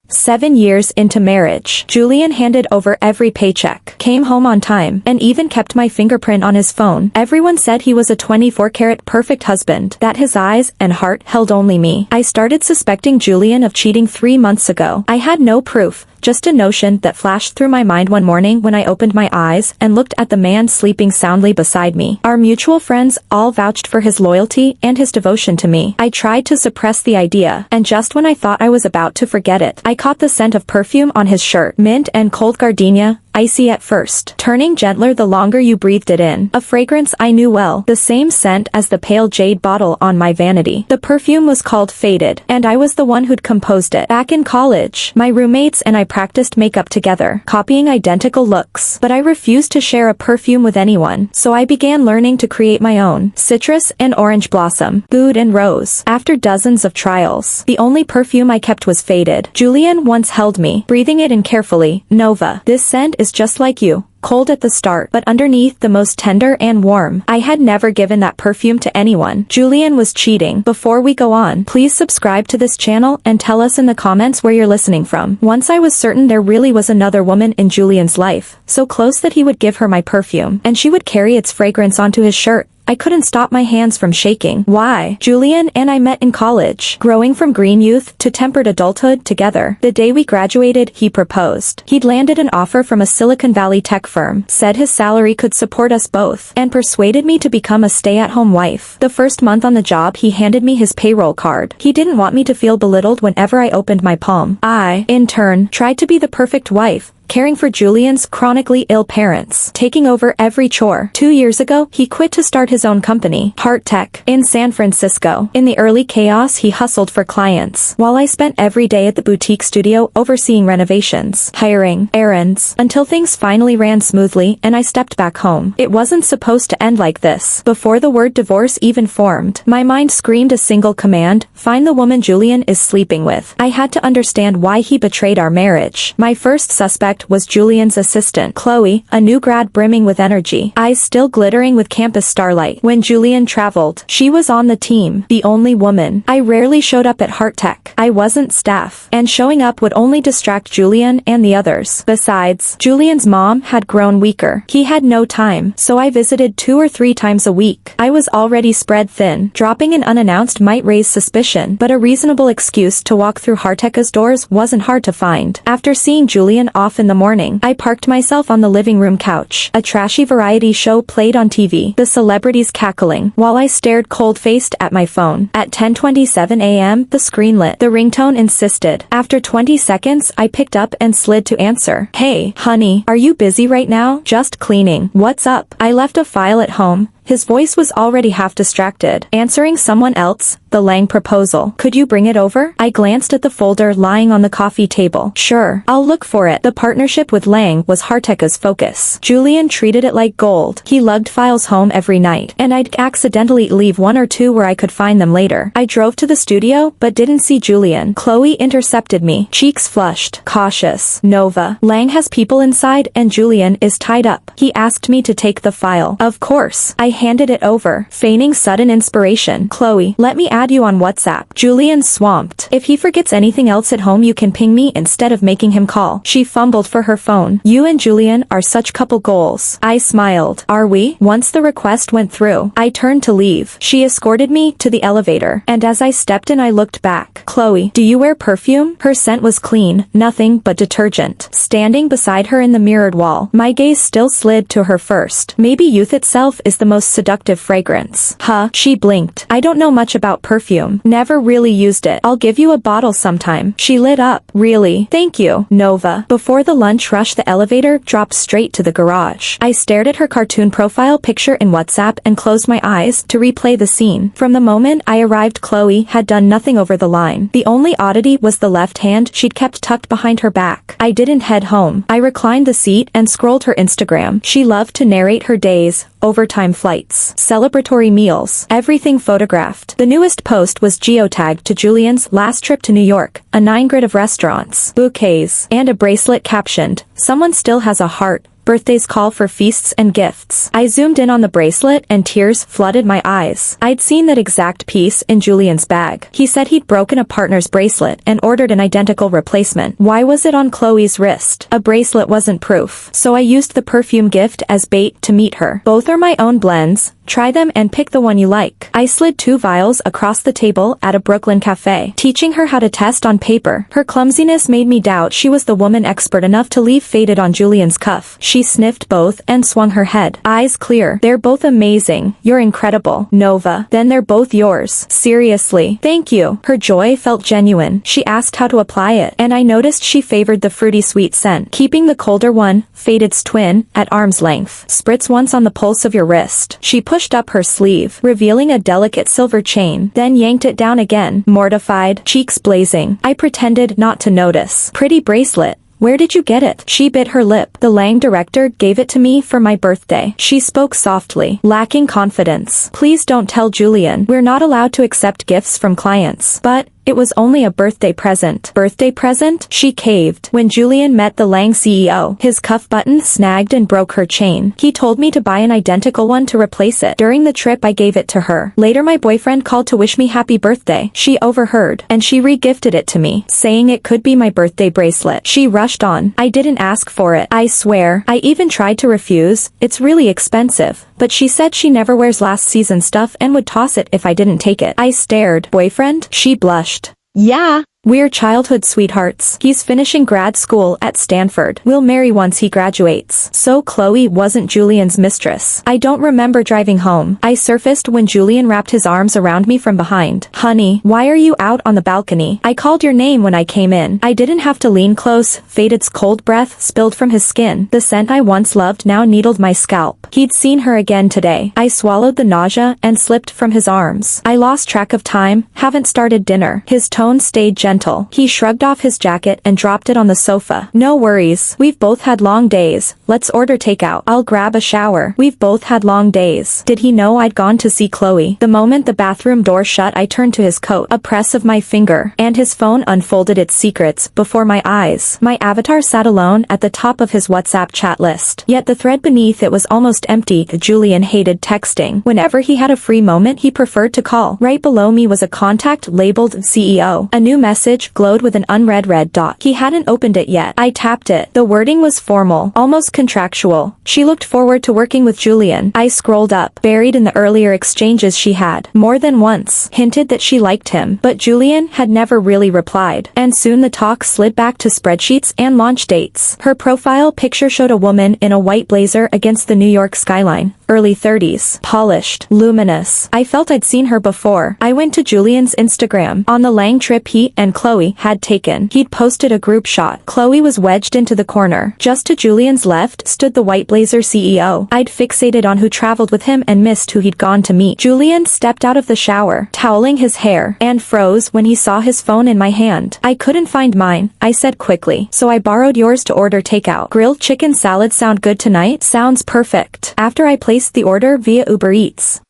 7 years into marriage, Julian handed over every paycheck, came home on time, and even kept my fingerprint on his phone. Everyone said he was a 24-karat perfect husband, that his eyes and heart held only me. I started suspecting Julian of cheating 3 months ago. I had no proof, just a notion that flashed through my mind one morning when I opened my eyes and looked at the man sleeping soundly beside me. Our mutual friends all vouched for his loyalty and his devotion to me. I tried to suppress the idea, and just when I thought I was about to forget it, I caught the scent of perfume on his shirt, mint and cold gardenia, icy at first, turning gentler the longer you breathed it in. A fragrance I knew well, the same scent as the pale jade bottle on my vanity. The perfume was called Faded, and I was the one who'd composed it. Back in college, my roommates and I practiced makeup together, copying identical looks, but I refused to share a perfume with anyone, so I began learning to create my own. Citrus and orange blossom, oud and rose. After dozens of trials, the only perfume I kept was Faded. Julian once held me, breathing it in carefully. Nova, this scent is just like you. Cold at the start, but underneath the most tender and warm. I had never given that perfume to anyone. Julian was cheating. Before we go on, please subscribe to this channel and tell us in the comments where you're listening from. Once I was certain there really was another woman in Julian's life, so close that he would give her my perfume, and she would carry its fragrance onto his shirt. I couldn't stop my hands from shaking. Why? Julian and I met in college, growing from green youth to tempered adulthood together. The day we graduated, he proposed. He'd landed an offer from a Silicon Valley tech firm, said his salary could support us both, and persuaded me to become a stay-at-home wife. The first month on the job, he handed me his payroll card. He didn't want me to feel belittled whenever I opened my palm. I, in turn, tried to be the perfect wife, caring for Julian's chronically ill parents, taking over every chore. 2 years ago, he quit to start his own company, Heart Tech, in San Francisco. In the early chaos, he hustled for clients, while I spent every day at the boutique studio overseeing renovations, hiring, errands, until things finally ran smoothly and I stepped back home. It wasn't supposed to end like this. Before the word divorce even formed, my mind screamed a single command: find the woman Julian is sleeping with. I had to understand why he betrayed our marriage. My first suspect was Julian's assistant, Chloe, a new grad brimming with energy, eyes still glittering with campus starlight. When Julian traveled, she was on the team, the only woman. I rarely showed up at Heart Tech. I wasn't staff, and showing up would only distract Julian and the others. Besides, Julian's mom had grown weaker. He had no time, so I visited 2 or 3 times a week. I was already spread thin. Dropping in unannounced might raise suspicion, but a reasonable excuse to walk through Heart Tech's doors wasn't hard to find. After seeing Julian off in the morning, I parked myself on the living room couch. A trashy variety show played on TV, the celebrities cackling, while I stared cold-faced at my phone. At 10:27 a.m., the screen lit. The ringtone insisted. After 20 seconds, I picked up and slid to answer. Hey, honey, are you busy right now? Just cleaning. What's up? I left a file at home. His voice was already half distracted. Answering someone else, the Lang proposal. Could you bring it over? I glanced at the folder lying on the coffee table. Sure, I'll look for it. The partnership with Lang was Heart Tech's focus. Julian treated it like gold. He lugged files home every night, and I'd accidentally leave 1 or 2 where I could find them later. I drove to the studio, but didn't see Julian. Chloe intercepted me, cheeks flushed, cautious. Nova, Lang has people inside and Julian is tied up. He asked me to take the file. Of course. I handed it over, feigning sudden inspiration. Chloe, let me add you on WhatsApp. Julian swamped. If he forgets anything else at home, you can ping me instead of making him call. She fumbled for her phone. You and Julian are such couple goals. I smiled. Are we? Once the request went through, I turned to leave. She escorted me to the elevator, and as I stepped in, I looked back. Chloe, do you wear perfume? Her scent was clean, nothing but detergent. Standing beside her in the mirrored wall, my gaze still slid to her first. Maybe youth itself is the most seductive fragrance. Huh? She blinked. I don't know much about perfume. Never really used it. I'll give you a bottle sometime. She lit up. Really? Thank you, Nova. Before the lunch rush, the elevator dropped straight to the garage. I stared at her cartoon profile picture in WhatsApp and closed my eyes to replay the scene. From the moment I arrived, Chloe had done nothing over the line. The only oddity was the left hand she'd kept tucked behind her back. I didn't head home. I reclined the seat and scrolled her Instagram. She loved to narrate her days, overtime flights, celebratory meals, everything photographed. The newest post was geotagged to Julian's last trip to New York, a 9 grid of restaurants, bouquets, and a bracelet captioned, "Someone still has a heart Birthdays call for feasts and gifts. I zoomed in on the bracelet and tears flooded my eyes. I'd seen that exact piece in Julian's bag. He said he'd broken a partner's bracelet and ordered an identical replacement. Why was it on Chloe's wrist? A bracelet wasn't proof. So I used the perfume gift as bait to meet her. Both are my own blends. Try them and pick the one you like. I slid 2 vials across the table at a Brooklyn cafe, teaching her how to test on paper. Her clumsiness made me doubt she was the woman expert enough to leave faded on Julian's cuff. She sniffed both and swung her head. Eyes clear. They're both amazing. You're incredible. Nova. Then they're both yours. Seriously. Thank you. Her joy felt genuine. She asked how to apply it, and I noticed she favored the fruity sweet scent, keeping the colder one, Faded's twin, at arm's length. Spritz once on the pulse of your wrist. She pushed up her sleeve, revealing a delicate silver chain, then yanked it down again, mortified, cheeks blazing. I pretended not to notice. Pretty bracelet. Where did you get it? She bit her lip. The Lang director gave it to me for my birthday. She spoke softly, lacking confidence. Please don't tell Julian. We're not allowed to accept gifts from clients. But it was only a birthday present. Birthday present? She caved. When Julian met the Lang CEO, his cuff button snagged and broke her chain. He told me to buy an identical one to replace it. During the trip I gave it to her. Later my boyfriend called to wish me happy birthday. She overheard, and she re-gifted it to me, saying it could be my birthday bracelet. She rushed on. I didn't ask for it. I swear. I even tried to refuse. It's really expensive. But she said she never wears last season stuff and would toss it if I didn't take it. I stared. Boyfriend? She blushed. Yeah. We're childhood sweethearts. He's finishing grad school at Stanford. We'll marry once he graduates. So Chloe wasn't Julian's mistress. I don't remember driving home. I surfaced when Julian wrapped his arms around me from behind. Honey, why are you out on the balcony? I called your name when I came in. I didn't have to lean close. Faded's cold breath spilled from his skin. The scent I once loved now needled my scalp. He'd seen her again today. I swallowed the nausea and slipped from his arms. I lost track of time. Haven't started dinner. His tone stayed gentle. He shrugged off his jacket and dropped it on the sofa. No worries. We've both had long days. Let's order takeout. I'll grab a shower. We've both had long days. Did he know I'd gone to see Chloe? The moment the bathroom door shut I turned to his coat. A press of my finger, and his phone unfolded its secrets before my eyes. My avatar sat alone at the top of his WhatsApp chat list. Yet the thread beneath it was almost empty. Julian hated texting. Whenever he had a free moment he preferred to call. Right below me was a contact labeled CEO. A new message glowed with an unread red dot. He hadn't opened it yet. I tapped it. The wording was formal, almost contractual. She looked forward to working with Julian. I scrolled up, buried in the earlier exchanges she had, more than once, hinted that she liked him, but Julian had never really replied. And soon the talk slid back to spreadsheets and launch dates. Her profile picture showed a woman in a white blazer against the New York skyline. Early 30s. Polished. Luminous. I felt I'd seen her before. I went to Julian's Instagram. On the Lang trip he and Chloe had taken, he'd posted a group shot. Chloe was wedged into the corner. Just to Julian's left stood the white blazer CEO. I'd fixated on who traveled with him and missed who he'd gone to meet. Julian stepped out of the shower, toweling his hair, and froze when he saw his phone in my hand. I couldn't find mine, I said quickly, so I borrowed yours to order takeout. Grilled chicken salad sound good tonight? Sounds perfect. After I placed the order via Uber Eats,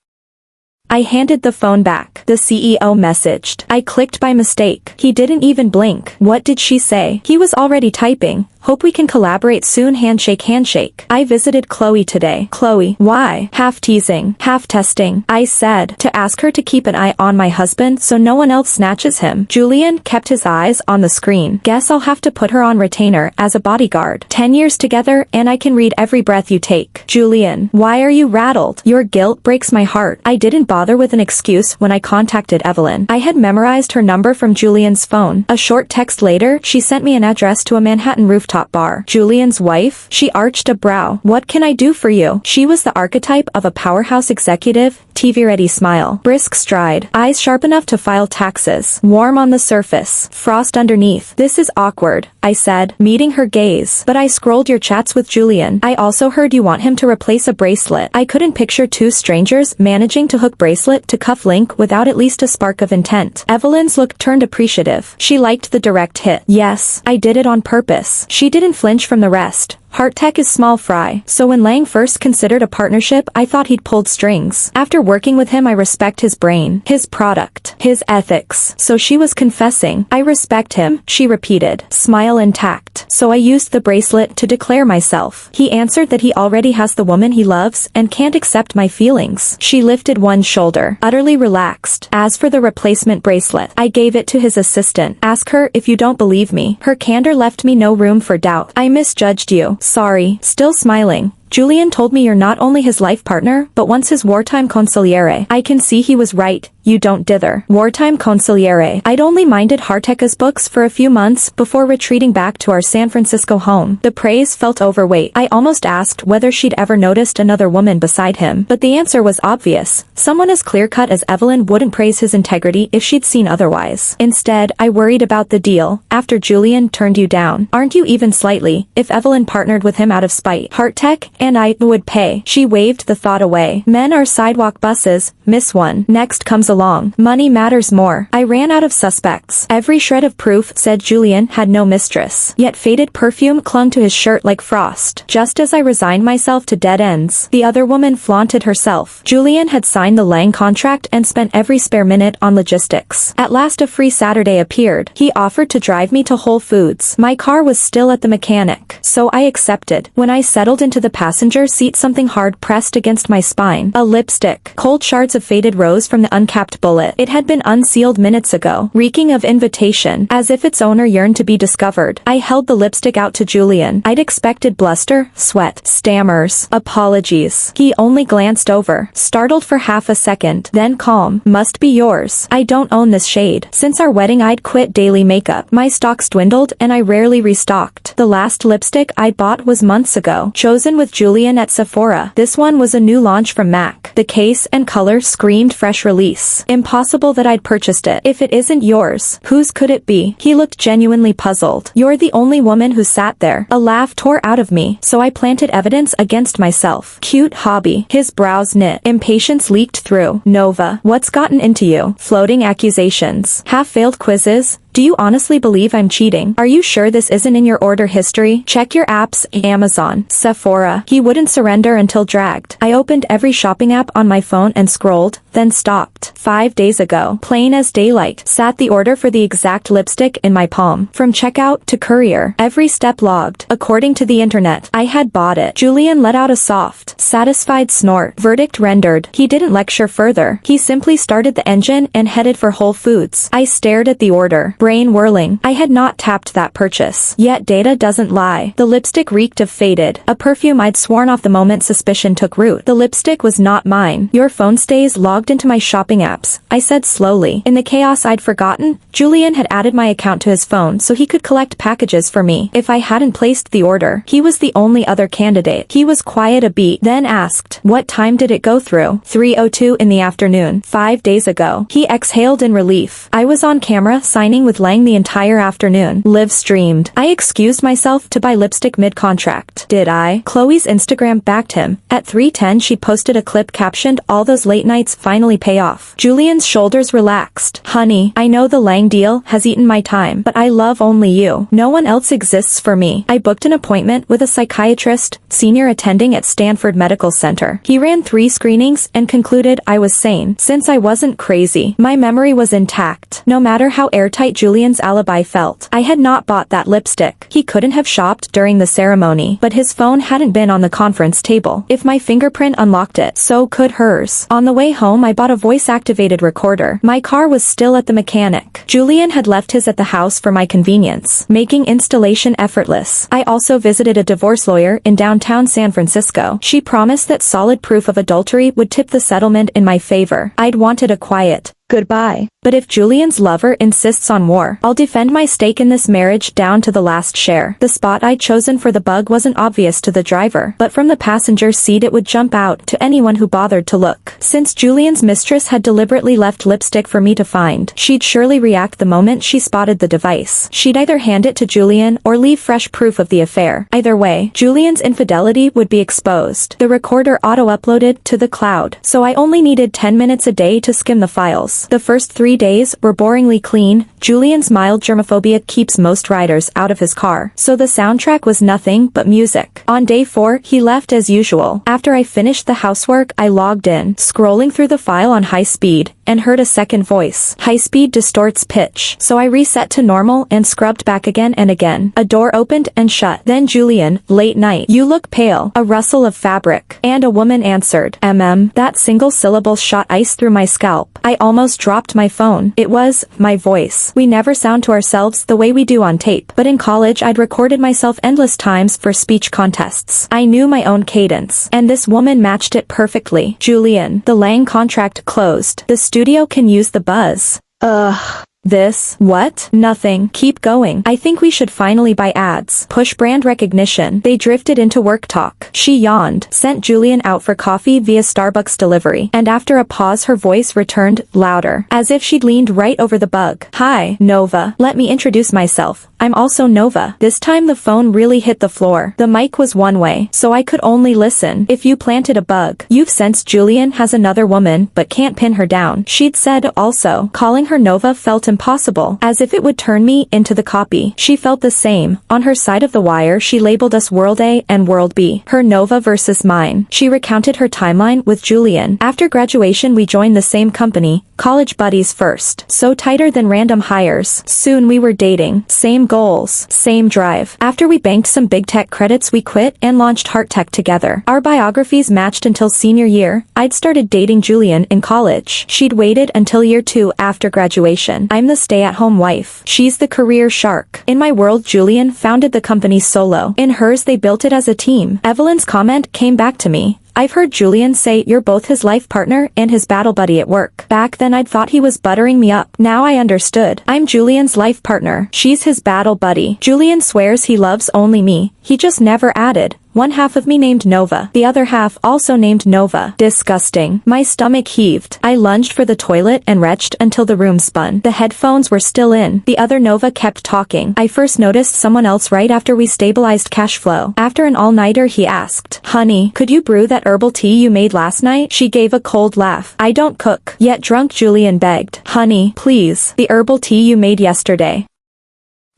I handed the phone back. The CEO messaged. I clicked by mistake. He didn't even blink. What did she say? He was already typing. Hope we can collaborate soon. Handshake handshake. I visited Chloe today. Chloe. Why? Half teasing, half testing. I said, to ask her to keep an eye on my husband so no one else snatches him. Julian kept his eyes on the screen. Guess I'll have to put her on retainer as a bodyguard. 10 years together and I can read every breath you take. Julian. Why are you rattled? Your guilt breaks my heart. I didn't bother with an excuse when I contacted Evelyn. I had memorized her number from Julian's phone. A short text later, she sent me an address to a Manhattan rooftop bar. Julian's wife? She arched a brow. What can I do for you? She was the archetype of a powerhouse executive, TV-ready smile. Brisk stride. Eyes sharp enough to file taxes. Warm on the surface. Frost underneath. This is awkward, I said, meeting her gaze. But I scrolled your chats with Julian. I also heard you want him to replace a bracelet. I couldn't picture two strangers managing to hook bracelet to cuff link without at least a spark of intent. Evelyn's look turned appreciative. She liked the direct hit. Yes, I did it on purpose. She didn't flinch from the rest. Hearttech is small fry, so when Lang first considered a partnership I thought he'd pulled strings. After working with him I respect his brain, his product, his ethics. So she was confessing. I respect him, she repeated, smile intact. So I used the bracelet to declare myself. He answered that he already has the woman he loves and can't accept my feelings. She lifted one shoulder, utterly relaxed. As for the replacement bracelet, I gave it to his assistant. Ask her if you don't believe me. Her candor left me no room for doubt. I misjudged you. Sorry. Still smiling. Julian told me you're not only his life partner, but once his wartime consigliere. I can see he was right. You don't dither. Wartime consigliere. I'd only minded Hearttech's books for a few months before retreating back to our San Francisco home. The praise felt overweight. I almost asked whether she'd ever noticed another woman beside him, but the answer was obvious. Someone as clear-cut as Evelyn wouldn't praise his integrity if she'd seen otherwise. Instead, I worried about the deal. After Julian turned you down, aren't you even slightly, if Evelyn partnered with him out of spite? Hearttech and I would pay. She waved the thought away. Men are sidewalk buses, miss one. Next comes along. Money matters more. I ran out of suspects. Every shred of proof said Julian had no mistress. Yet faded perfume clung to his shirt like frost. Just as I resigned myself to dead ends, the other woman flaunted herself. Julian had signed the Lang contract and spent every spare minute on logistics. At last a free Saturday appeared. He offered to drive me to Whole Foods. My car was still at the mechanic, so I accepted. When I settled into the passenger seat, something hard pressed against my spine. A lipstick. Cold shards of faded rose from the uncapped bullet. It had been unsealed minutes ago, reeking of invitation, as if its owner yearned to be discovered. I held the lipstick out to Julian. I'd expected bluster, sweat, stammers, apologies. He only glanced over, startled for half a second, then calm. Must be yours. I don't own this shade. Since our wedding I'd quit daily makeup. My stocks dwindled and I rarely restocked. The last lipstick I'd bought was months ago, chosen with Julian at Sephora. This one was a new launch from MAC. The case and color screamed fresh release. Impossible that I'd purchased it. If it isn't yours, whose could it be? He looked genuinely puzzled. You're the only woman who sat there. A laugh tore out of me, so I planted evidence against myself. Cute hobby. His brows knit. Impatience leaked through. Nova, what's gotten into you? Floating accusations. Half-failed quizzes. Do you honestly believe I'm cheating? Are you sure this isn't in your order history? Check your apps, Amazon, Sephora. He wouldn't surrender until dragged. I opened every shopping app on my phone and scrolled, then stopped. 5 days ago, plain as daylight, sat the order for the exact lipstick in my palm. From checkout to courier, every step logged. According to the internet, I had bought it. Julian let out a soft, satisfied snort. Verdict rendered. He didn't lecture further. He simply started the engine and headed for Whole Foods. I stared at the order. Brain whirling. I had not tapped that purchase. Yet data doesn't lie. The lipstick reeked of faded, a perfume I'd sworn off the moment suspicion took root. The lipstick was not mine. Your phone stays logged into my shopping apps, I said slowly. In the chaos I'd forgotten, Julian had added my account to his phone so he could collect packages for me if I hadn't placed the order. He was the only other candidate. He was quiet a beat, then asked, what time did it go through? 3:02 in the afternoon. 5 days ago. He exhaled in relief. I was on camera signing with Lang the entire afternoon. Live streamed. I excused myself to buy lipstick mid-contract. Did I? Chloe's Instagram backed him. At 3:10 she posted a clip captioned, all those late nights finally pay off. Julian's shoulders relaxed. Honey, I know the Lang deal has eaten my time, but I love only you. No one else exists for me. I booked an appointment with a psychiatrist, senior attending at Stanford Medical Center. He ran 3 screenings and concluded I was sane. Since I wasn't crazy, my memory was intact. No matter how airtight Julian's alibi felt, I had not bought that lipstick. He couldn't have shopped during the ceremony, but his phone hadn't been on the conference table. If my fingerprint unlocked it, so could hers. On the way home I bought a voice-activated recorder. My car was still at the mechanic. Julian had left his at the house for my convenience, making installation effortless. I also visited a divorce lawyer in downtown San Francisco. She promised that solid proof of adultery would tip the settlement in my favor. I'd wanted a quiet goodbye. But if Julian's lover insists on war, I'll defend my stake in this marriage down to the last share. The spot I'd chosen for the bug wasn't obvious to the driver, but from the passenger seat it would jump out to anyone who bothered to look. Since Julian's mistress had deliberately left lipstick for me to find, she'd surely react the moment she spotted the device. She'd either hand it to Julian or leave fresh proof of the affair. Either way, Julian's infidelity would be exposed. The recorder auto-uploaded to the cloud, so I only needed 10 minutes a day to skim the files. Yes. The first 3 days were boringly clean. Julian's mild germophobia keeps most riders out of his car, so the soundtrack was nothing but music. On day 4, he left as usual. After I finished the housework, I logged in, scrolling through the file on high speed, and heard a second voice. High speed distorts pitch, so I reset to normal and scrubbed back again and again. A door opened and shut. Then Julian, late night. You look pale. A rustle of fabric. And a woman answered. That single syllable shot ice through my scalp. I almost dropped my phone. It was my voice. We never sound to ourselves the way we do on tape, but in college I'd recorded myself endless times for speech contests. I knew my own cadence, and this woman matched it perfectly. Julian, the Lang contract closed. The studio can use the buzz. Ugh. This, what? Nothing. Keep going. I think we should finally buy ads. Push brand recognition. They drifted into work talk. She yawned, sent Julian out for coffee via Starbucks delivery, and after a pause her voice returned, louder, as if she'd leaned right over the bug. Hi, Nova. Let me introduce myself. I'm also Nova. This time the phone really hit the floor. The mic was one way, so I could only listen. If you planted a bug, you've sensed Julian has another woman but can't pin her down. She'd said also. Calling her Nova felt impossible, as if it would turn me into the copy. She felt the same. On her side of the wire she labeled us World A and World B. Her Nova versus mine. She recounted her timeline with Julian. After graduation we joined the same company, college buddies first. So tighter than random hires. Soon we were dating. Same goals. Same drive. After we banked some big tech credits we quit and launched Heart Tech together. Our biographies matched until senior year. I'd started dating Julian in college. She'd waited until year 2 after graduation. I'm the stay-at-home wife. She's the career shark. In my world Julian founded the company solo. In hers they built it as a team. Evelyn's comment came back to me. I've heard Julian say you're both his life partner and his battle buddy at work. Back then I'd thought he was buttering me up. Now I understood. I'm Julian's life partner. She's his battle buddy. Julian swears he loves only me. He just never added. One half of me named Nova. The other half also named Nova. Disgusting. My stomach heaved. I lunged for the toilet and retched until the room spun. The headphones were still in. The other Nova kept talking. I first noticed someone else right after we stabilized cash flow. After an all-nighter he asked, "Honey, could you brew that herbal tea you made last night?" She gave a cold laugh. I don't cook. Yet drunk Julian begged, "Honey, please, the herbal tea you made yesterday."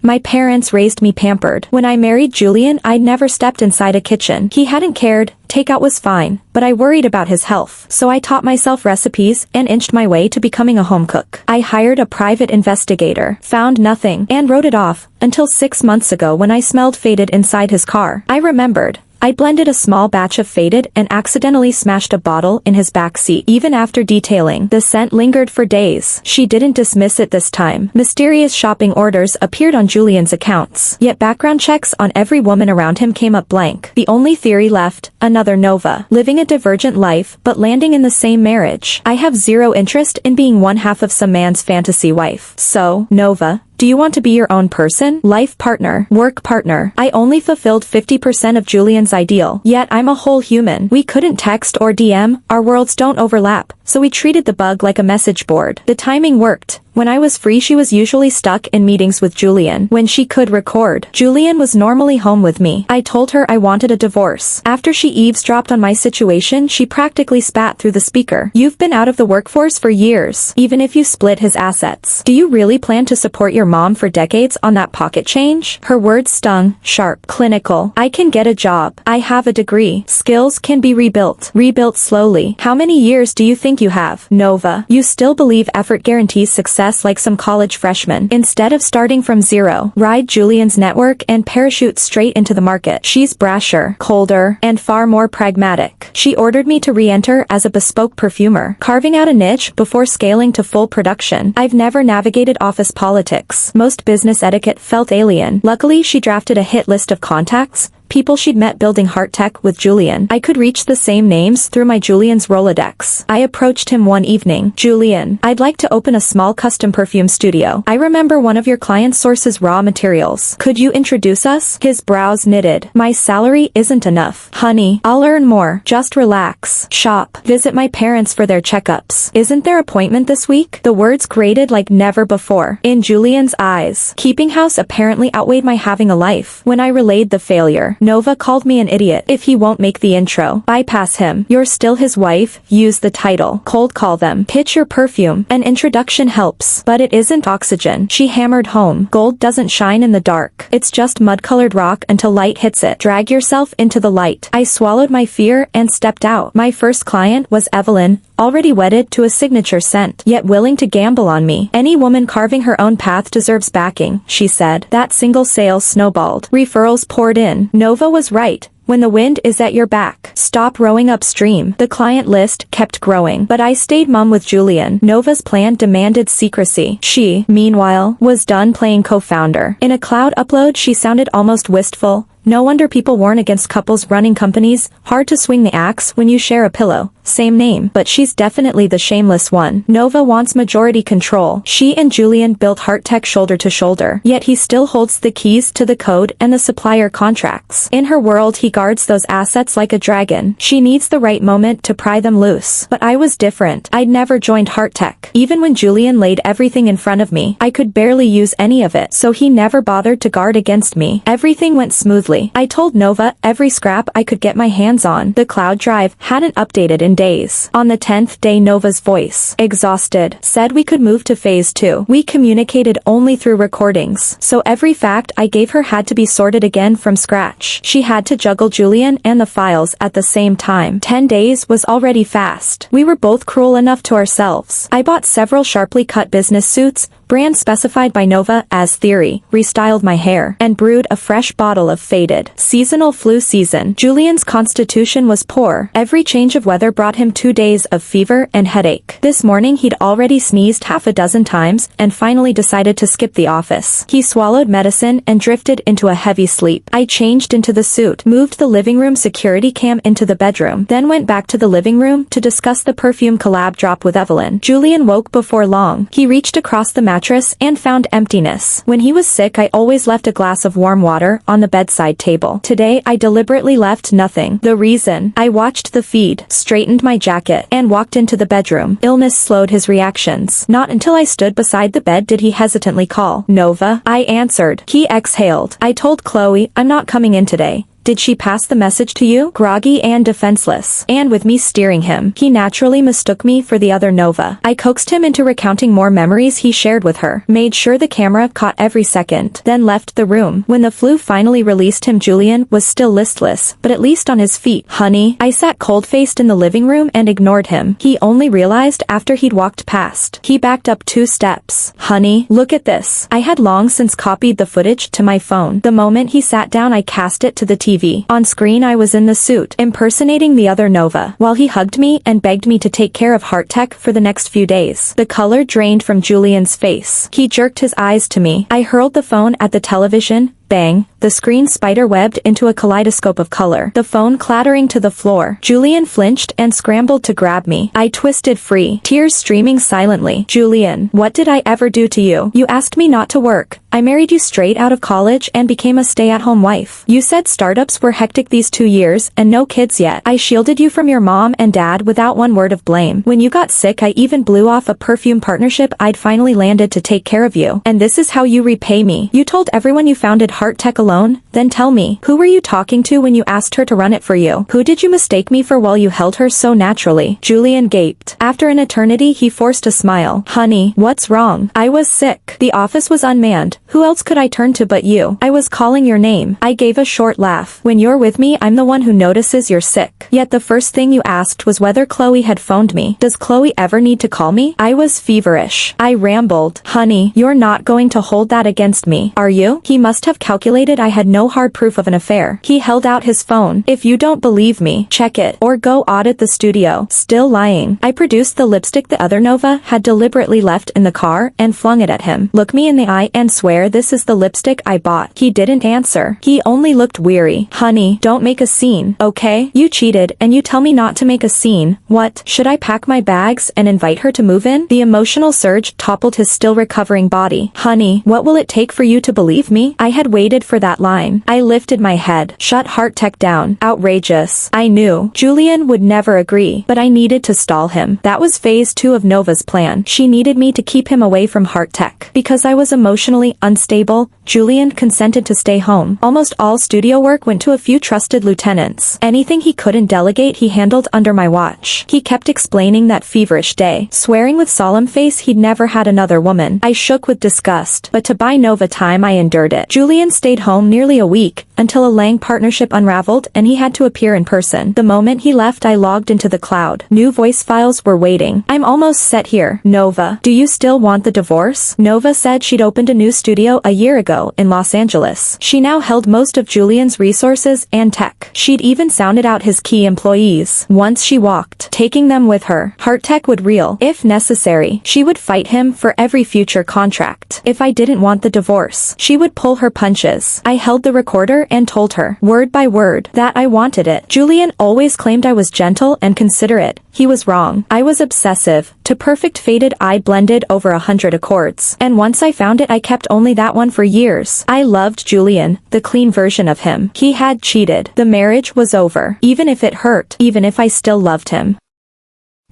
My parents raised me pampered. When I married Julian, I'd never stepped inside a kitchen. He hadn't cared. Takeout was fine, but I worried about his health. So I taught myself recipes and inched my way to becoming a home cook. I hired a private investigator, found nothing, and wrote it off, until 6 months ago when I smelled Faded inside his car. I remembered. I blended a small batch of Faded and accidentally smashed a bottle in his back seat. Even after detailing, the scent lingered for days. She didn't dismiss it this time. Mysterious shopping orders appeared on Julian's accounts. Yet background checks on every woman around him came up blank. The only theory left, another Nova. Living a divergent life, but landing in the same marriage. I have zero interest in being one half of some man's fantasy wife. So, Nova, do you want to be your own person? Life partner, work partner. I only fulfilled 50% of Julian's ideal. Yet I'm a whole human. We couldn't text or DM, our worlds don't overlap, so we treated the bug like a message board. The timing worked. When I was free she was usually stuck in meetings with Julian. When she could record, Julian was normally home with me. I told her I wanted a divorce. After she eavesdropped on my situation she practically spat through the speaker. You've been out of the workforce for years, even if you split his assets. Do you really plan to support your mom for decades on that pocket change? Her words stung, sharp, clinical. I can get a job. I have a degree. Skills can be rebuilt. Rebuilt slowly. How many years do you think you have? Nova, you still believe effort guarantees success like some college freshmen. Instead of starting from zero, ride Julian's network and parachute straight into the market. She's brasher, colder, and far more pragmatic. She ordered me to re-enter as a bespoke perfumer, carving out a niche before scaling to full production. I've never navigated office politics. Most business etiquette felt alien. Luckily she drafted a hit list of contacts, people she'd met building Heart Tech with Julian. I could reach the same names through my Julian's Rolodex. I approached him one evening. Julian, I'd like to open a small custom perfume studio. I remember one of your clients sources raw materials. Could you introduce us? His brows knitted. My salary isn't enough. Honey, I'll earn more. Just relax. Shop. Visit my parents for their checkups. Isn't their appointment this week? The words grated like never before. In Julian's eyes, keeping house apparently outweighed my having a life. When I relayed the failure, Nova called me an idiot if he won't make the intro. Bypass him. You're still his wife, use the title. Cold call them. Pitch your perfume. An introduction helps. But it isn't oxygen. She hammered home. Gold doesn't shine in the dark. It's just mud-colored rock until light hits it. Drag yourself into the light. I swallowed my fear and stepped out. My first client was Evelyn, already wedded to a signature scent, yet willing to gamble on me. Any woman carving her own path deserves backing, she said. That single sale snowballed. Referrals poured in. Nova was right. When the wind is at your back, stop rowing upstream. The client list kept growing, but I stayed mum with Julian. Nova's plan demanded secrecy. She, meanwhile, was done playing co-founder. In a cloud upload she sounded almost wistful. No wonder people warn against couples running companies. Hard to swing the axe when you share a pillow. Same name, but she's definitely the shameless one. Nova wants majority control. She and Julian built Hearttech shoulder to shoulder, yet he still holds the keys to the code and the supplier contracts. In her world he guards those assets like a dragon. She needs the right moment to pry them loose. But I was different. I'd never joined Hearttech. Even when Julian laid everything in front of me, I could barely use any of it, so he never bothered to guard against me. Everything went smoothly. I told Nova every scrap I could get my hands on. The cloud drive hadn't updated in days. On the 10th day Nova's voice, exhausted, said we could move to phase 2. We communicated only through recordings, so every fact I gave her had to be sorted again from scratch. She had to juggle Julian and the files at the same time. 10 days was already fast. We were both cruel enough to ourselves. I bought several sharply cut business suits, brand specified by Nova as Theory, restyled my hair, and brewed a fresh bottle of faded, seasonal flu season. Julian's constitution was poor. Every change of weather brought him 2 days of fever and headache. This morning he'd already sneezed half a dozen times and finally decided to skip the office. He swallowed medicine and drifted into a heavy sleep. I changed into the suit, moved the living room security cam into the bedroom, then went back to the living room to discuss the perfume collab drop with Evelyn. Julian woke before long. He reached across the mattress and found emptiness. When he was sick I always left a glass of warm water on the bedside table. Today I deliberately left nothing. The reason? I watched the feed, straightened my jacket, and walked into the bedroom. Illness slowed his reactions. Not until I stood beside the bed did he hesitantly call. Nova? I answered. He exhaled. I told Chloe, I'm not coming in today. Did she pass the message to you? Groggy and defenseless, and with me steering him, he naturally mistook me for the other Nova. I coaxed him into recounting more memories he shared with her, made sure the camera caught every second, then left the room. When the flu finally released him, Julian was still listless, but at least on his feet. Honey, I sat cold-faced in the living room and ignored him. He only realized after he'd walked past. He backed up 2 steps. Honey, look at this. I had long since copied the footage to my phone. The moment he sat down I cast it to the TV. On screen I was in the suit, impersonating the other Nova, while he hugged me and begged me to take care of Hearttech for the next few days. The color drained from Julian's face. He jerked his eyes to me. I hurled the phone at the television. Bang, the screen spider-webbed into a kaleidoscope of color, the phone clattering to the floor. Julian flinched and scrambled to grab me. I twisted free, tears streaming silently. Julian, what did I ever do to you? You asked me not to work. I married you straight out of college and became a stay-at-home wife. You said startups were hectic these 2 years and no kids yet. I shielded you from your mom and dad without one word of blame. When you got sick I even blew off a perfume partnership I'd finally landed to take care of you. And this is how you repay me. You told everyone you founded Hearttech alone? Then tell me, who were you talking to when you asked her to run it for you? Who did you mistake me for while you held her so naturally? Julian gaped. After an eternity he forced a smile. Honey, what's wrong? I was sick. The office was unmanned. Who else could I turn to but you? I was calling your name. I gave a short laugh. When you're with me I'm the one who notices you're sick. Yet the first thing you asked was whether Chloe had phoned me. Does Chloe ever need to call me? I was feverish. I rambled. Honey, you're not going to hold that against me, are you? He must have calculated I had no hard proof of an affair. He held out his phone. If you don't believe me, check it, or go audit the studio. Still lying. I produced the lipstick the other Nova had deliberately left in the car and flung it at him. Look me in the eye and swear this is the lipstick I bought. He didn't answer. He only looked weary. Honey, don't make a scene, okay? You cheated and you tell me not to make a scene. What? Should I pack my bags and invite her to move in? The emotional surge toppled his still recovering body. Honey, what will it take for you to believe me? I had waited for that line. I lifted my head. Shut Hearttech down. Outrageous. I knew Julian would never agree, but I needed to stall him. That was phase 2 of Nova's plan. She needed me to keep him away from Hearttech. Because I was emotionally unstable, Julian consented to stay home. Almost all studio work went to a few trusted lieutenants. Anything he couldn't delegate he handled under my watch. He kept explaining that feverish day, swearing with solemn face he'd never had another woman. I shook with disgust, but to buy Nova time I endured it. Julian stayed home nearly a week, until a Lang partnership unraveled and he had to appear in person. The moment he left I logged into the cloud. New voice files were waiting. I'm almost set here. Nova, do you still want the divorce? Nova said she'd opened a new studio a year ago in Los Angeles. She now held most of Julian's resources and tech. She'd even sounded out his key employees. Once she walked, taking them with her. Hearttech would reel. If necessary, she would fight him for every future contract. If I didn't want the divorce, she would pull her punches. I held the recorder and told her, word by word, that I wanted it. Julian always claimed I was gentle and considerate. He was wrong. I was obsessive. To perfect faded I blended over 100 accords. And once I found it I kept only that one for years. I loved Julian, the clean version of him. He had cheated. The marriage was over. Even if it hurt. Even if I still loved him.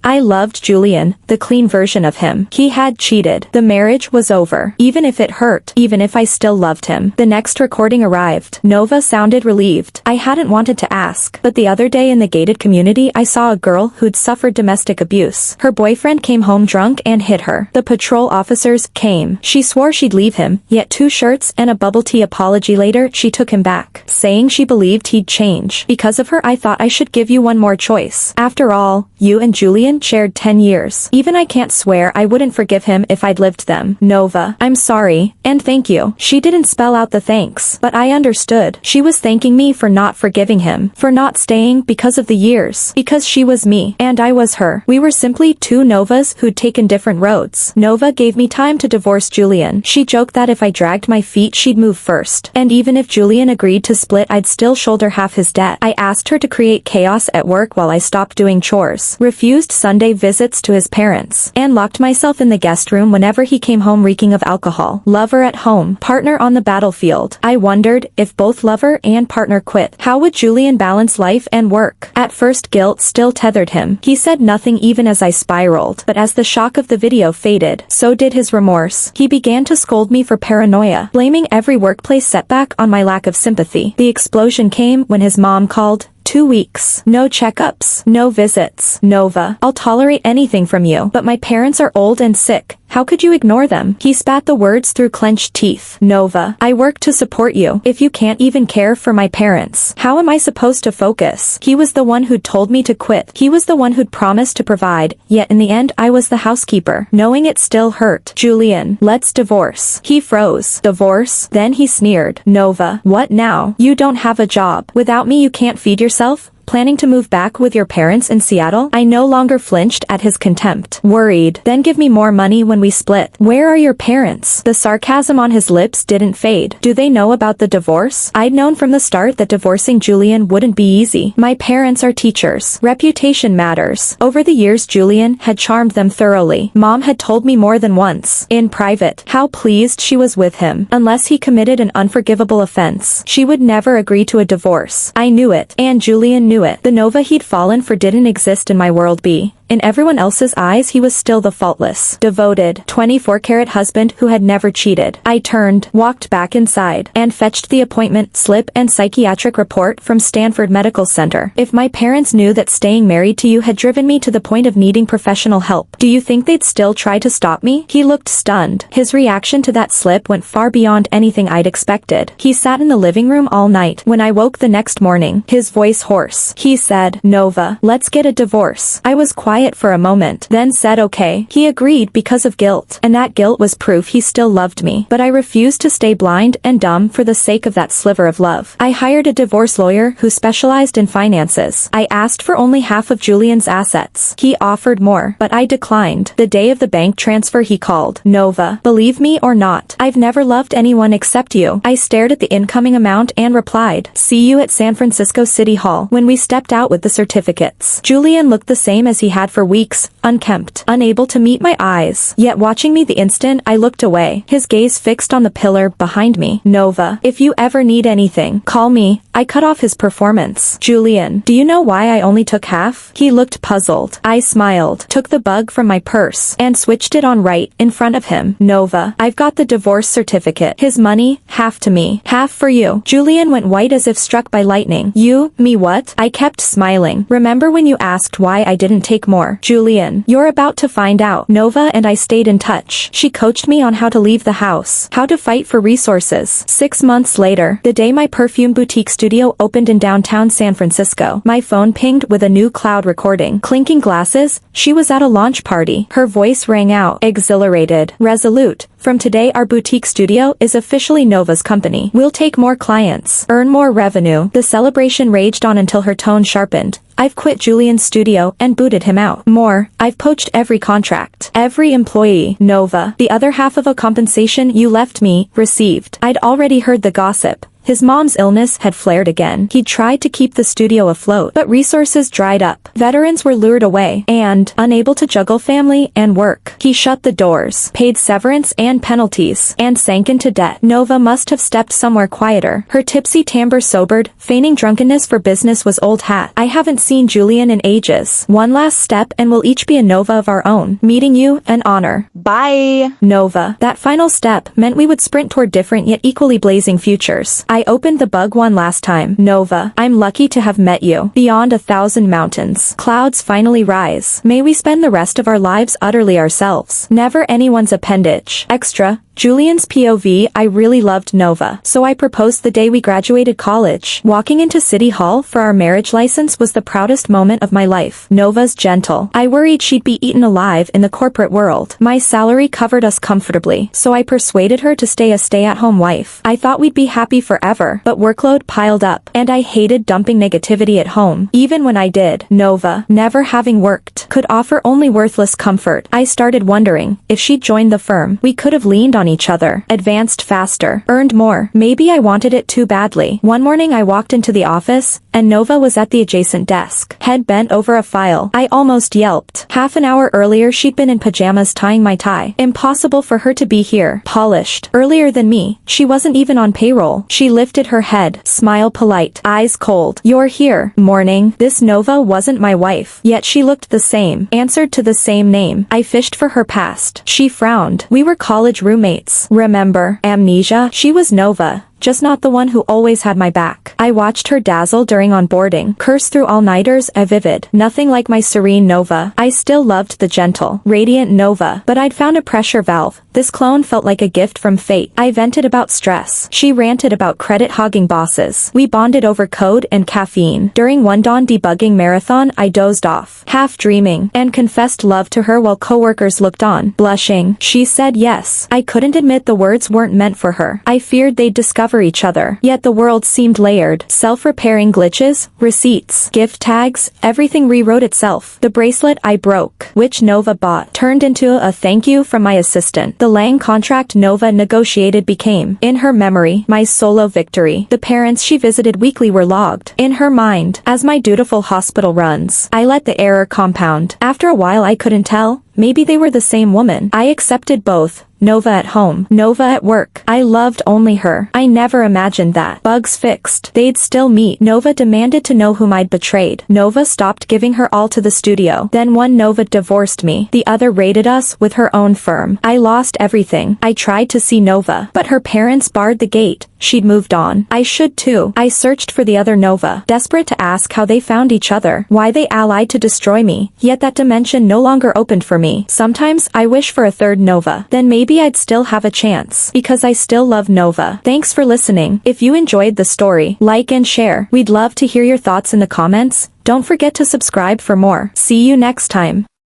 I loved Julian, the clean version of him. He had cheated. The marriage was over. Even if it hurt. Even if I still loved him. The next recording arrived. Nova sounded relieved. I hadn't wanted to ask, but the other day in the gated community I saw a girl who'd suffered domestic abuse. Her boyfriend came home drunk and hit her. The patrol officers came. She swore she'd leave him, yet 2 shirts and a bubble tea apology later she took him back, saying she believed he'd change. Because of her I thought I should give you one more choice. After all, you and Julian shared 10 years. Even I can't swear I wouldn't forgive him if I'd lived them. Nova, I'm sorry, and thank you. She didn't spell out the thanks, but I understood. She was thanking me for not forgiving him, for not staying because of the years, because she was me, and I was her. We were simply 2 Novas who'd taken different roads. Nova gave me time to divorce Julian. She joked that if I dragged my feet she'd move first, and even if Julian agreed to split I'd still shoulder half his debt. I asked her to create chaos at work while I stopped doing chores, refused Sunday visits to his parents, and locked myself in the guest room whenever he came home reeking of alcohol. Lover at home, partner on the battlefield. I wondered, if both lover and partner quit, how would Julian balance life and work? At first guilt still tethered him. He said nothing even as I spiraled, but as the shock of the video faded, so did his remorse. He began to scold me for paranoia, blaming every workplace setback on my lack of sympathy. The explosion came when his mom called. 2 weeks. No checkups. No visits. Nova, I'll tolerate anything from you, but my parents are old and sick. How could you ignore them? He spat the words through clenched teeth. Nova, I work to support you. If you can't even care for my parents, how am I supposed to focus? He was the one who'd told me to quit. He was the one who'd promised to provide, yet in the end I was the housekeeper. Knowing it still hurt. Julian, let's divorce. He froze. Divorce? Then he sneered. Nova, what now? You don't have a job. Without me you can't feed yourself? Planning to move back with your parents in Seattle? I no longer flinched at his contempt. Worried. Then give me more money when we split. Where are your parents? The sarcasm on his lips didn't fade. Do they know about the divorce? I'd known from the start that divorcing Julian wouldn't be easy. My parents are teachers. Reputation matters. Over the years Julian had charmed them thoroughly. Mom had told me more than once, in private, how pleased she was with him. Unless he committed an unforgivable offense, she would never agree to a divorce. I knew it, and Julian knew it. The Nova he'd fallen for didn't exist in my world B. In everyone else's eyes he was still the faultless, devoted, 24-carat husband who had never cheated. I turned, walked back inside, and fetched the appointment slip and psychiatric report from Stanford Medical Center. If my parents knew that staying married to you had driven me to the point of needing professional help, do you think they'd still try to stop me? He looked stunned. His reaction to that slip went far beyond anything I'd expected. He sat in the living room all night. When I woke the next morning, his voice hoarse, he said, Nova, let's get a divorce. I was quiet for a moment, then said okay. He agreed because of guilt, and that guilt was proof he still loved me. But I refused to stay blind and dumb for the sake of that sliver of love. I hired a divorce lawyer who specialized in finances. I asked for only half of Julian's assets. He offered more, but I declined. The day of the bank transfer he called. Nova, believe me or not, I've never loved anyone except you. I stared at the incoming amount and replied, see you at San Francisco City Hall. When we stepped out with the certificates, Julian looked the same as he had had for weeks, unkempt, unable to meet my eyes. Yet watching me the instant I looked away, his gaze fixed on the pillar behind me. Nova, if you ever need anything, call me. I cut off his performance. Julian, do you know why I only took half? He looked puzzled. I smiled, took the bug from my purse, and switched it on right in front of him. Nova, I've got the divorce certificate. His money, half to me, half for you. Julian went white as if struck by lightning. You, me what? I kept smiling. Remember when you asked why I didn't take more? Julian, you're about to find out. Nova and I stayed in touch. She coached me on how to leave the house, how to fight for resources. 6 months later, the day my perfume boutique studio opened in downtown San Francisco, my phone pinged with a new cloud recording. Clinking glasses, she was at a launch party. Her voice rang out, exhilarated, resolute. From today our boutique studio is officially Nova's company. We'll take more clients, earn more revenue. The celebration raged on until her tone sharpened. I've quit Julian's studio and booted him out. More, I've poached every contract, every employee. Nova, the other half of a compensation you left me, received. I'd already heard the gossip. His mom's illness had flared again. He tried to keep the studio afloat, but resources dried up. Veterans were lured away, and, unable to juggle family and work, he shut the doors, paid severance and penalties, and sank into debt. Nova must have stepped somewhere quieter. Her tipsy timbre sobered, feigning drunkenness for business was old hat. I haven't seen Julian in ages. One last step and we'll each be a Nova of our own. Meeting you, an honor. Bye. Nova. That final step meant we would sprint toward different yet equally blazing futures. I opened the bug one last time. Nova, I'm lucky to have met you. Beyond 1,000 mountains, clouds finally rise. May we spend the rest of our lives utterly ourselves. Never anyone's appendage. Extra. Julian's POV. I really loved Nova, so I proposed the day we graduated college. Walking into City Hall for our marriage license was the proudest moment of my life. Nova's gentle. I worried she'd be eaten alive in the corporate world. My salary covered us comfortably, so I persuaded her to stay a stay-at-home wife. I thought we'd be happy forever, but workload piled up, and I hated dumping negativity at home. Even when I did, Nova, never having worked, could offer only worthless comfort. I started wondering, if she'd joined the firm, we could have leaned on each other, advanced faster, earned more. Maybe I wanted it too badly. One morning I walked into the office, and Nova was at the adjacent desk, head bent over a file. I almost yelped. Half an hour earlier she'd been in pajamas tying my tie. Impossible for her to be here. Polished. Earlier than me. She wasn't even on payroll. She lifted her head, smile polite, eyes cold. You're here. Morning. This Nova wasn't my wife. Yet she looked the same, answered to the same name. I fished for her past. She frowned. We were college roommates. Remember? Amnesia? She was Nova. Just not the one who always had my back. I watched her dazzle during onboarding, curse through all-nighters, a vivid. Nothing like my serene Nova. I still loved the gentle, radiant Nova, but I'd found a pressure valve. This clone felt like a gift from fate. I vented about stress. She ranted about credit-hogging bosses. We bonded over code and caffeine. During one dawn debugging marathon, I dozed off, half dreaming, and confessed love to her while coworkers looked on. Blushing, she said yes. I couldn't admit the words weren't meant for her. I feared they'd discover each other. Yet the world seemed layered. Self-repairing glitches, receipts, gift tags, everything rewrote itself. The bracelet I broke, which Nova bought, turned into a thank you from my assistant. The Lang contract Nova negotiated became, in her memory, my solo victory. The parents she visited weekly were logged, in her mind, as my dutiful hospital runs. I let the error compound. After a while I couldn't tell. Maybe they were the same woman. I accepted both. Nova at home, Nova at work. I loved only her. I never imagined that. Bugs fixed. They'd still meet. Nova demanded to know whom I'd betrayed. Nova stopped giving her all to the studio. Then one Nova divorced me. The other raided us with her own firm. I lost everything. I tried to see Nova, but her parents barred the gate. She'd moved on. I should too. I searched for the other Nova, desperate to ask how they found each other, why they allied to destroy me. Yet that dimension no longer opened for me. Sometimes I wish for a third Nova. Then maybe I'd still have a chance, because I still love Nova. Thanks for listening. If you enjoyed the story, like and share. We'd love to hear your thoughts in the comments. Don't forget to subscribe for more. See you next time.